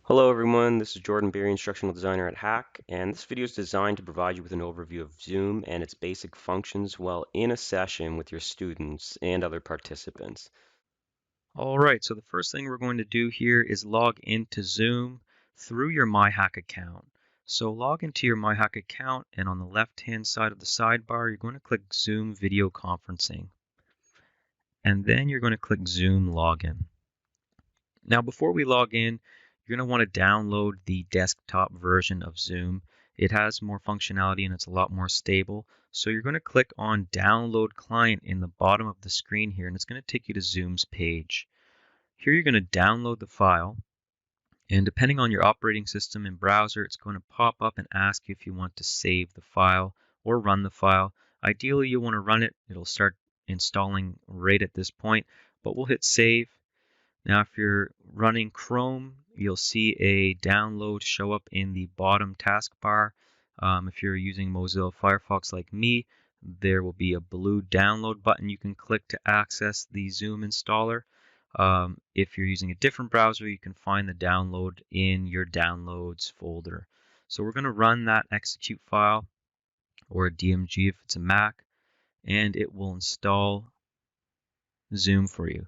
Hello everyone, this is Jordan Berry, Instructional Designer at Hack, and this video is designed to provide you with an overview of Zoom and its basic functions while in a session with your students and other participants. All right, so the first thing we're going to do here is log into Zoom through your MyHack account. So log into your MyHack account, and on the left-hand side of the sidebar, you're going to click Zoom Video Conferencing. And then you're going to click Zoom Login. Now, before we log in, you're going to want to download the desktop version of Zoom. It has more functionality and it's a lot more stable. So you're going to click on Download Client in the bottom of the screen here, and it's going to take you to Zoom's page. Here you're going to download the file, and depending on your operating system and browser, it's going to pop up and ask you if you want to save the file or run the file. Ideally, you want to run it. It'll start installing right at this point, but we'll hit save. Now, if you're running Chrome, you'll see a download show up in the bottom taskbar. If you're using Mozilla Firefox like me, there will be a blue download button you can click to access the Zoom installer. If you're using a different browser, you can find the download in your downloads folder. So we're going to run that execute file, or a DMG if it's a Mac, and it will install Zoom for you.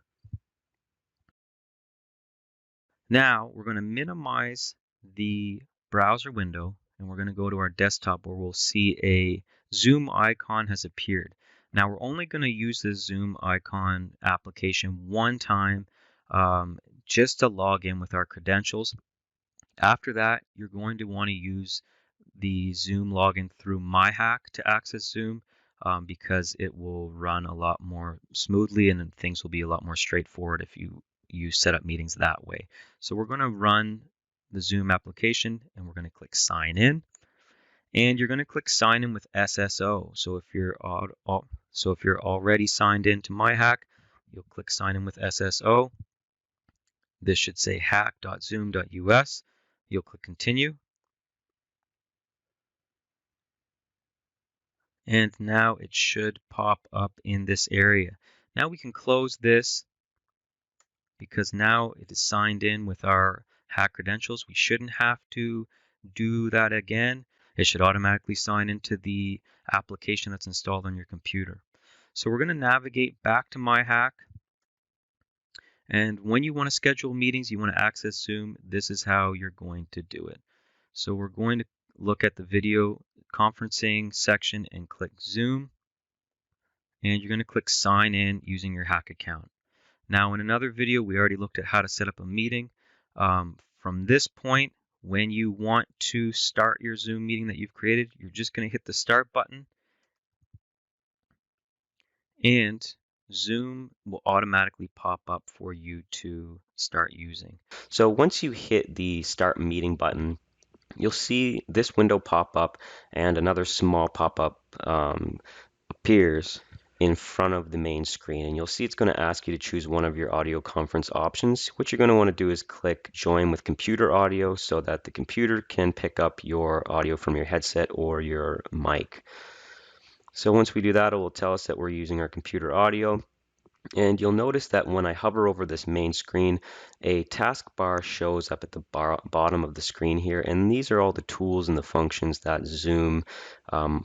Now we're going to minimize the browser window, and we're going to go to our desktop where we'll see a Zoom icon has appeared. Now we're only going to use this Zoom icon application one time just to log in with our credentials. After that, you're going to want to use the Zoom login through MyHack to access Zoom because it will run a lot more smoothly and things will be a lot more straightforward if you set up meetings that way. So we're going to run the Zoom application and we're going to click sign in, and you're going to click sign in with SSO. So if you're already signed in to MyHack, you'll click sign in with SSO. This should say hack.zoom.us. You'll click continue. And now it should pop up in this area. Now we can close this because now it is signed in with our hack credentials. We shouldn't have to do that again. It should automatically sign into the application that's installed on your computer. So we're going to navigate back to MyHack. And when you want to schedule meetings, you want to access Zoom, this is how you're going to do it. So we're going to look at the video conferencing section and click Zoom. And you're going to click sign in using your hack account. Now in another video, we already looked at how to set up a meeting. From this point, when you want to start your Zoom meeting that you've created, you're just going to hit the start button and Zoom will automatically pop up for you to start using. So once you hit the start meeting button, you'll see this window pop up and another small pop-up appears in front of the main screen, and you'll see it's going to ask you to choose one of your audio conference options. What you're going to want to do is click join with computer audio so that the computer can pick up your audio from your headset or your mic. So once we do that, it will tell us that we're using our computer audio. And you'll notice that when I hover over this main screen, a taskbar shows up at the bottom of the screen here. And these are all the tools and the functions that Zoom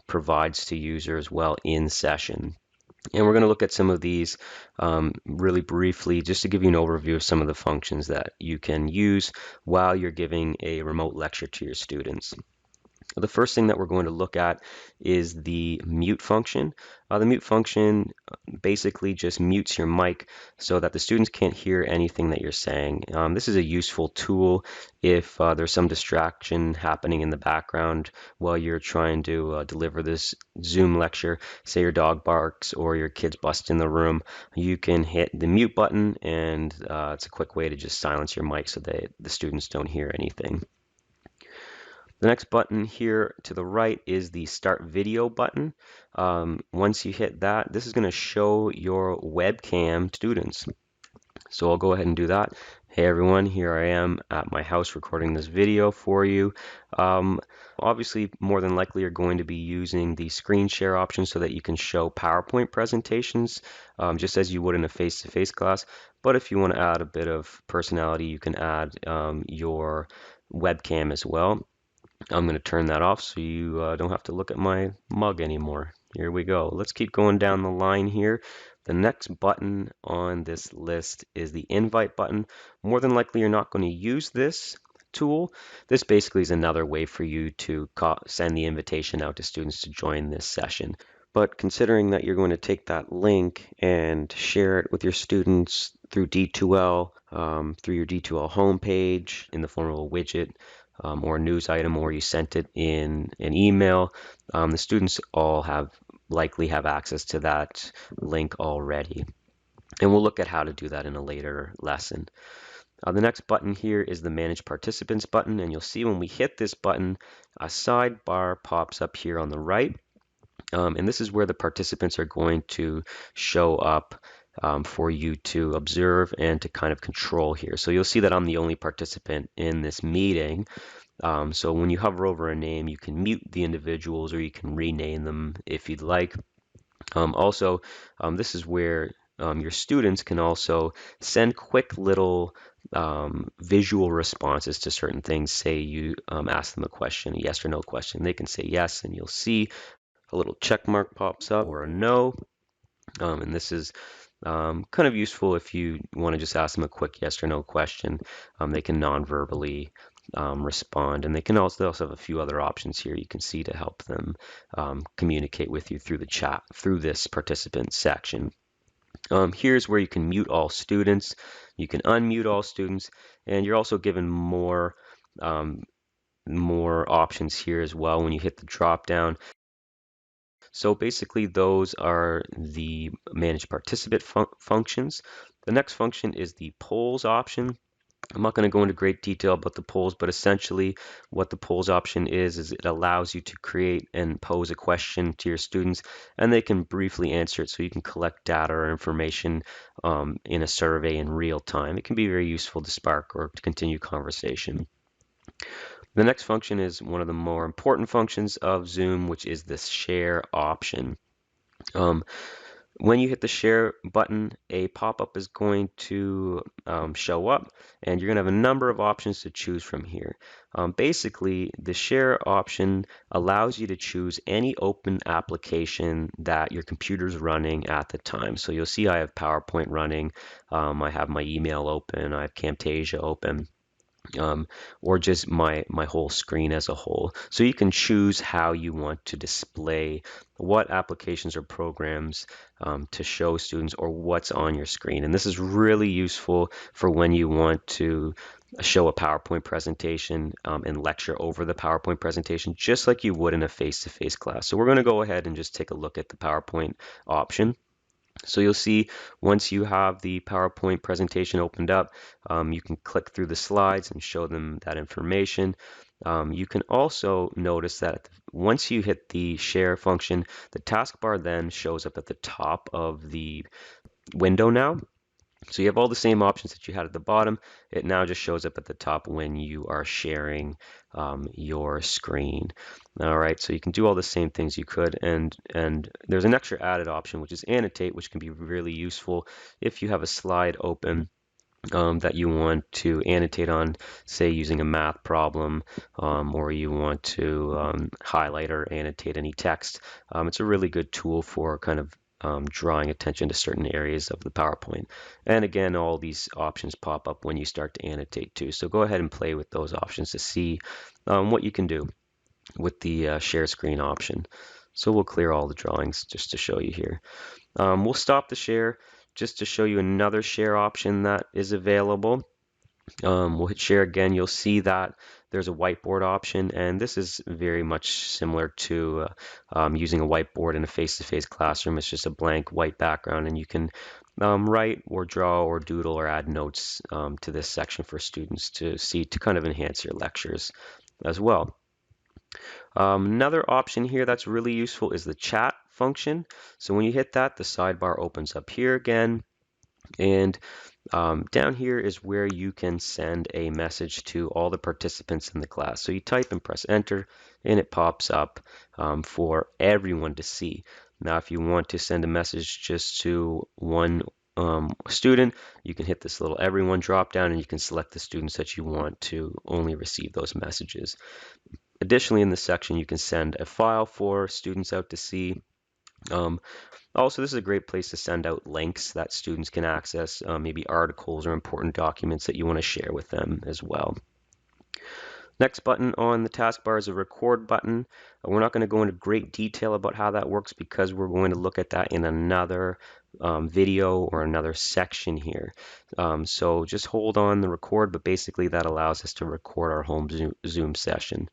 provides to users while in session. And we're going to look at some of these really briefly just to give you an overview of some of the functions that you can use while you're giving a remote lecture to your students. The first thing that we're going to look at is the mute function. The mute function basically just mutes your mic so that the students can't hear anything that you're saying. This is a useful tool if there's some distraction happening in the background while you're trying to deliver this Zoom lecture. Say your dog barks or your kids bust in the room, you can hit the mute button, and it's a quick way to just silence your mic so that the students don't hear anything. The next button here to the right is the Start Video button. Once you hit that, this is going to show your webcam students. So I'll go ahead and do that. Hey everyone, here I am at my house recording this video for you. Um, Obviously, more than likely you're going to be using the screen share option so that you can show PowerPoint presentations just as you would in a face-to-face class. But if you want to add a bit of personality, you can add your webcam as well. I'm going to turn that off so you don't have to look at my mug anymore. Here we go. Let's keep going down the line here. The next button on this list is the invite button. More than likely, you're not going to use this tool. This basically is another way for you to send the invitation out to students to join this session. But considering that you're going to take that link and share it with your students through D2L, through your D2L homepage in the form of a widget, or a news item, or you sent it in an email, the students all likely have access to that link already. And we'll look at how to do that in a later lesson. The next button here is the Manage Participants button, and you'll see when we hit this button, a sidebar pops up here on the right. And this is where the participants are going to show up for you to observe and to kind of control here. So you'll see that I'm the only participant in this meeting. So when you hover over a name, you can mute the individuals or you can rename them if you'd like. Also, this is where your students can also send quick little visual responses to certain things. Say you ask them a question, a yes or no question. They can say yes, and you'll see a little check mark pops up, or a no. And this is kind of useful if you want to just ask them a quick yes or no question. They can non-verbally respond, and they also have a few other options here you can see to help them communicate with you through the chat, through this participant section. Here's where you can mute all students, you can unmute all students, and you're also given more options here as well when you hit the drop down. So basically those are the manage participant functions. The next function is the polls option. I'm not going to go into great detail about the polls, but essentially what the polls option is it allows you to create and pose a question to your students, and they can briefly answer it so you can collect data or information in a survey in real time. It can be very useful to spark or to continue conversation. The next function is one of the more important functions of Zoom, which is the share option. When you hit the share button, a pop-up is going to show up, and you're going to have a number of options to choose from here. Basically, the share option allows you to choose any open application that your computer's running at the time. So you'll see I have PowerPoint running, I have my email open, I have Camtasia open. Or just my whole screen as a whole. So you can choose how you want to display what applications or programs to show students or what's on your screen. And this is really useful for when you want to show a PowerPoint presentation and lecture over the PowerPoint presentation, just like you would in a face-to-face class. So we're going to go ahead and just take a look at the PowerPoint option. So you'll see once you have the PowerPoint presentation opened up, you can click through the slides and show them that information. You can also notice that once you hit the share function, the taskbar then shows up at the top of the window now. So you have all the same options that you had at the bottom. It now just shows up at the top when you are sharing your screen. All right, so you can do all the same things you could, and there's an extra added option, which is annotate, which can be really useful if you have a slide open that you want to annotate on, say using a math problem, or you want to highlight or annotate any text. It's a really good tool for kind of drawing attention to certain areas of the PowerPoint. And again, all these options pop up when you start to annotate too. So go ahead and play with those options to see what you can do with the share screen option. So we'll clear all the drawings just to show you here. We'll stop the share just to show you another share option that is available. We'll hit share again. You'll see that there's a whiteboard option, and this is very much similar to using a whiteboard in a face-to-face classroom. It's just a blank white background, and you can write or draw or doodle or add notes to this section for students to see to kind of enhance your lectures as well. Another option here that's really useful is the chat function. So when you hit that, the sidebar opens up here again. And down here is where you can send a message to all the participants in the class. So you type and press enter, and it pops up for everyone to see. Now, if you want to send a message just to one student, you can hit this little everyone drop down, and you can select the students that you want to only receive those messages. Additionally, in this section, you can send a file for students out to see. Also, this is a great place to send out links that students can access, maybe articles or important documents that you want to share with them as well. Next button on the taskbar is a record button. We're not going to go into great detail about how that works because we're going to look at that in another video or another section here. So just hold on the record, but basically that allows us to record our home Zoom session.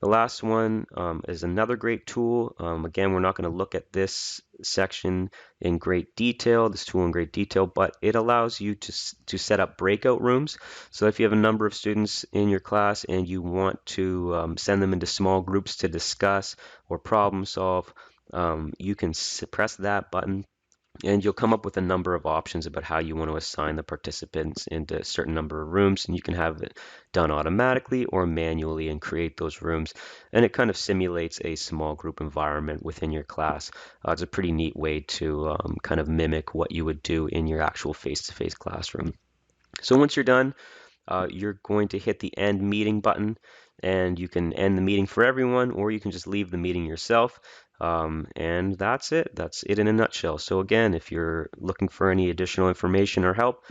The last one is another great tool. Again, we're not going to look at this section in great detail, this tool in great detail, but it allows you to set up breakout rooms. So if you have a number of students in your class and you want to send them into small groups to discuss or problem solve, you can press that button, and you'll come up with a number of options about how you want to assign the participants into a certain number of rooms, and you can have it done automatically or manually and create those rooms. And it kind of simulates a small group environment within your class. It's a pretty neat way to kind of mimic what you would do in your actual face-to-face classroom. So once you're done, you're going to hit the end meeting button, and you can end the meeting for everyone, or you can just leave the meeting yourself. And that's it. That's it in a nutshell. So again, if you're looking for any additional information or help,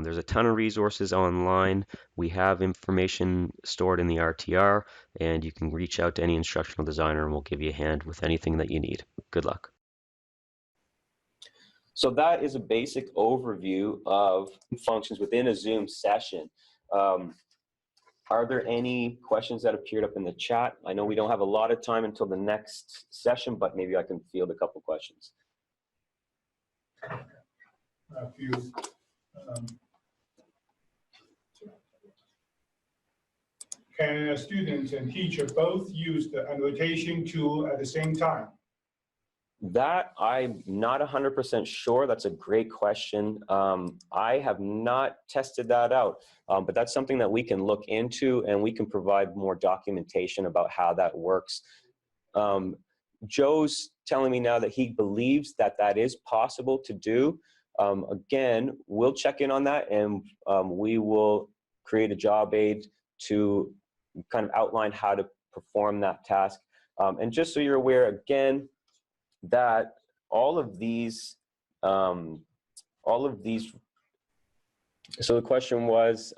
there's a ton of resources online. We have information stored in the RTR, and you can reach out to any instructional designer and we'll give you a hand with anything that you need. Good luck. So that is a basic overview of functions within a Zoom session. Are there any questions that appeared up in the chat? I know we don't have a lot of time until the next session, but maybe I can field a couple questions. A few. Can a student and teacher both use the annotation tool at the same time? That I'm not 100% sure. That's a great question. I have not tested that out, but that's something that we can look into, and we can provide more documentation about how that works. Joe's telling me now that he believes that that is possible to do. Again, we'll check in on that, and we will create a job aid to kind of outline how to perform that task. And just so you're aware, again, that all of these, so the question was,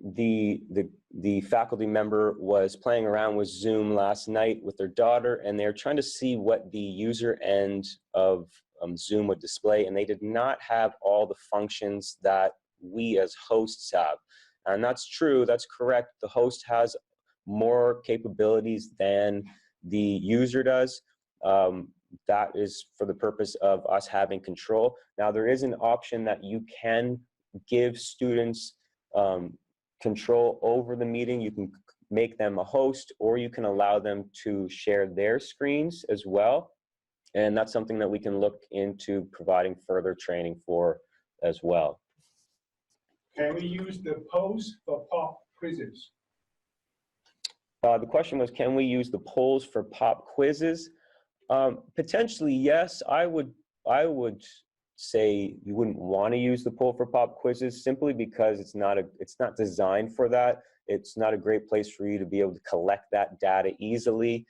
the faculty member was playing around with Zoom last night with their daughter, and they're trying to see what the user end of Zoom would display, and they did not have all the functions that we as hosts have. And that's true, that's correct. The host has more capabilities than the user does. That is for the purpose of us having control. Now, there is an option that you can give students control over the meeting. You can make them a host, or you can allow them to share their screens as well. And that's something that we can look into providing further training for as well. Can we use the polls for pop quizzes? The question was, can we use the polls for pop quizzes? Potentially, yes. I would say you wouldn't want to use the poll for pop quizzes simply because it's not designed for that. It's not a great place for you to be able to collect that data easily.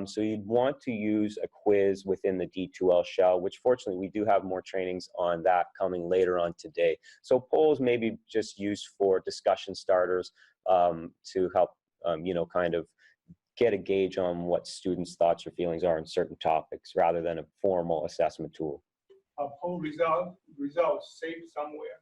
So you'd want to use a quiz within the D2L shell, which fortunately we do have more trainings on that coming later on today. So polls may be just used for discussion starters to help kind of get a gauge on what students' thoughts or feelings are on certain topics rather than a formal assessment tool. Are poll results saved somewhere?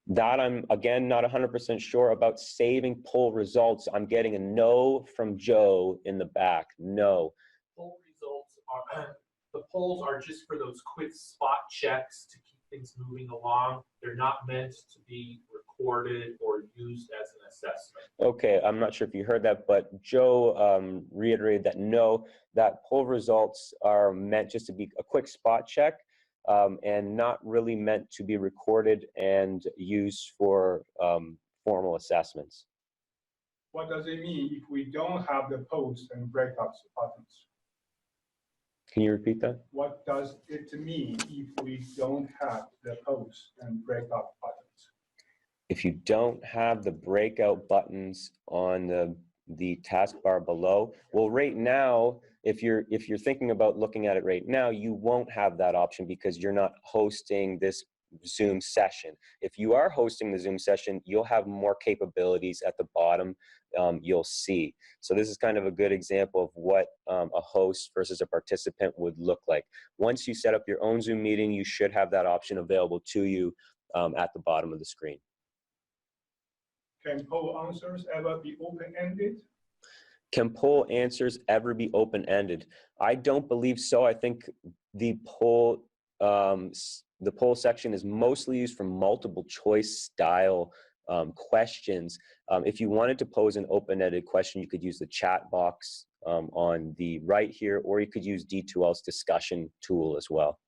That I'm, again, not 100% sure about saving poll results. I'm getting a no from Joe in the back. No. Poll results are, the polls are just for those quick spot checks to keep things moving along. They're not meant to be recorded or used as an assessment. Okay, I'm not sure if you heard that, but Joe reiterated that no, that poll results are meant just to be a quick spot check. and not really meant to be recorded and used for formal assessments. What does it mean if we don't have the post and breakout buttons? Can you repeat that? What does it mean if we don't have the post and breakout buttons? If you don't have the breakout buttons on the taskbar below, well, right now, if you're thinking about looking at it right now, you won't have that option because you're not hosting this Zoom session. If you are hosting the Zoom session, you'll have more capabilities at the bottom. You'll see. So this is kind of a good example of what a host versus a participant would look like. Once you set up your own Zoom meeting, you should have that option available to you at the bottom of the screen. Can poll answers ever be open-ended? Can poll answers ever be open-ended? I don't believe so. I think the poll section is mostly used for multiple choice style questions. If you wanted to pose an open-ended question, you could use the chat box on the right here, or you could use D2L's discussion tool as well.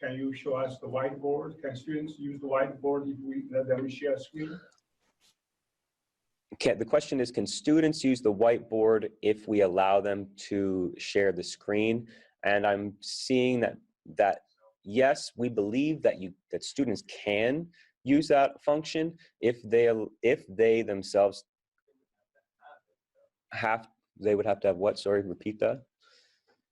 Can you show us the whiteboard? Can students use the whiteboard if we let them share a screen? The question is, can students use the whiteboard if we allow them to share the screen? And I'm seeing that yes, we believe that students can use that function if they themselves they would have to have what? Sorry, repeat that.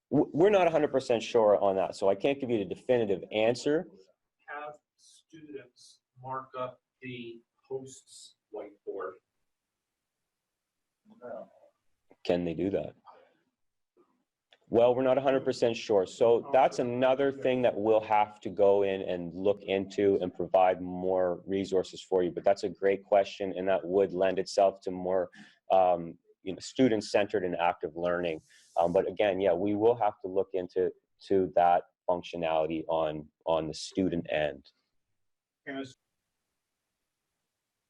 We're not 100% sure on that, so I can't give you the definitive answer. Have students mark up the host's whiteboard. Can they do that? Well, we're not 100% sure. So that's another thing that we'll have to go in and look into and provide more resources for you. But that's a great question, and that would lend itself to more student-centered and active learning. But again, yeah, we will have to look into that functionality on the student end.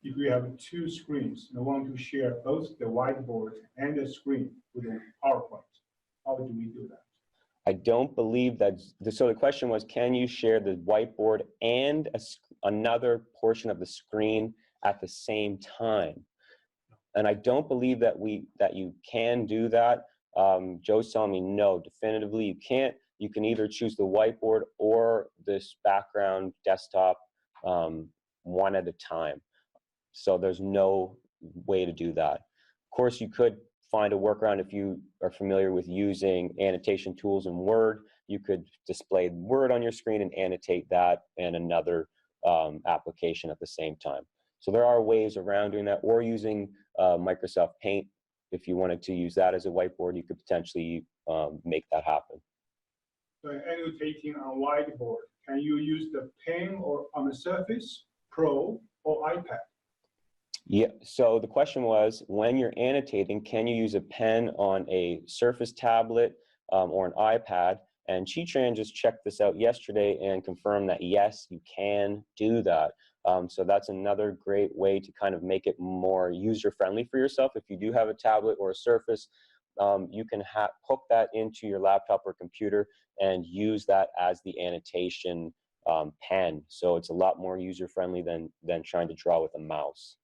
If we have two screens and want to share both the whiteboard and the screen with the PowerPoint, how do we do that? I don't believe that. So the question was, can you share the whiteboard and another portion of the screen at the same time? And I don't believe that you can do that. Joe's telling me no, definitively you can't. You can either choose the whiteboard or this background desktop one at a time. So there's no way to do that. Of course, you could find a workaround if you are familiar with using annotation tools in Word. You could display Word on your screen and annotate that and another application at the same time. So there are ways around doing that, or using Microsoft Paint. If you wanted to use that as a whiteboard, you could potentially make that happen. So annotating on whiteboard, can you use the pen or on the Surface Pro or iPad? Yeah, so the question was, when you're annotating, can you use a pen on a Surface tablet or an iPad? And Chi-Tran just checked this out yesterday and confirmed that yes, you can do that. So that's another great way to kind of make it more user-friendly for yourself. If you do have a tablet or a Surface, you can hook that into your laptop or computer and use that as the annotation pen. So it's a lot more user-friendly than trying to draw with a mouse.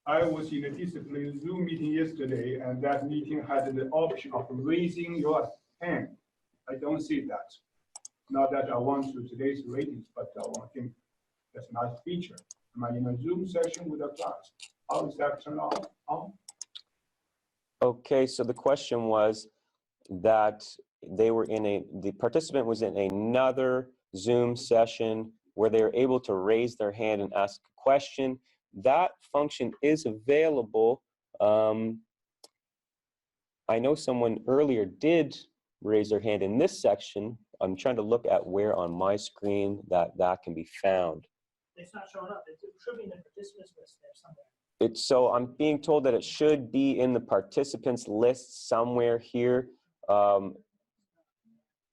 I was in a discipline Zoom meeting yesterday, and that meeting had the option of raising your hand. I don't see that. Not that I want to today's ratings, but I think that's a nice feature. Am I in a Zoom session with a class? How is that turned on? Okay, so the question was that the participant was in another Zoom session where they were able to raise their hand and ask a question. That function is available. I know someone earlier did raise their hand in this section. I'm trying to look at where on my screen that can be found. It's not showing up. It should be in the participants list there somewhere. So I'm being told that it should be in the participants list somewhere here.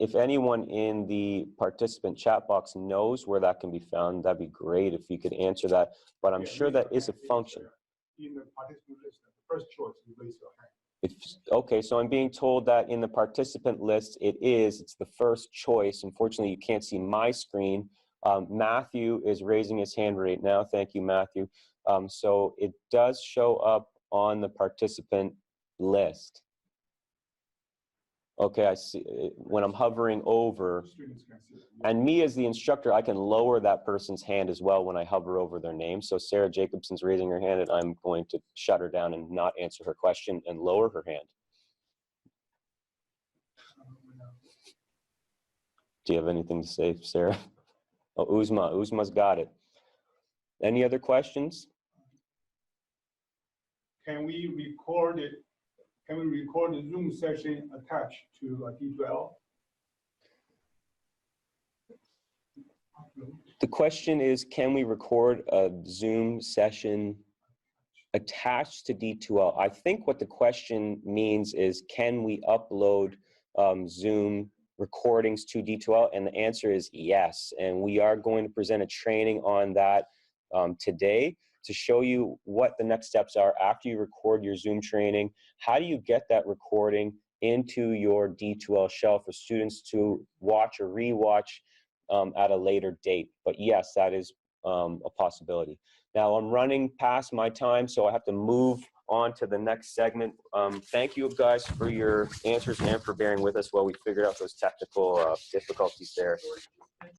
If anyone in the participant chat box knows where that can be found, that'd be great if you could answer that. But I'm sure that is a function. In the participant list, the first choice, you raise your hand. Okay, so I'm being told that in the participant list, it's the first choice. Unfortunately, you can't see my screen. Matthew is raising his hand right now. Thank you, Matthew. So it does show up on the participant list. Okay, I see. When I'm hovering over, Students can see it. and me as the instructor, I can lower that person's hand as well when I hover over their name. So Sarah Jacobson's raising her hand, and I'm going to shut her down and not answer her question and lower her hand. Do you have anything to say, Sarah? Oh, Uzma's got it. Any other questions? Can we record it? Can we record the Zoom session attached to D2L? The question is, can we record a Zoom session attached to D2L? I think what the question means is, can we upload Zoom recordings to D2L? And the answer is yes. And we are going to present a training on that today to show you what the next steps are after you record your Zoom training. How do you get that recording into your D2L shell for students to watch or rewatch at a later date? But yes, that is a possibility. Now I'm running past my time, so I have to move on to the next segment. Thank you guys for your answers and for bearing with us while we figured out those technical difficulties there.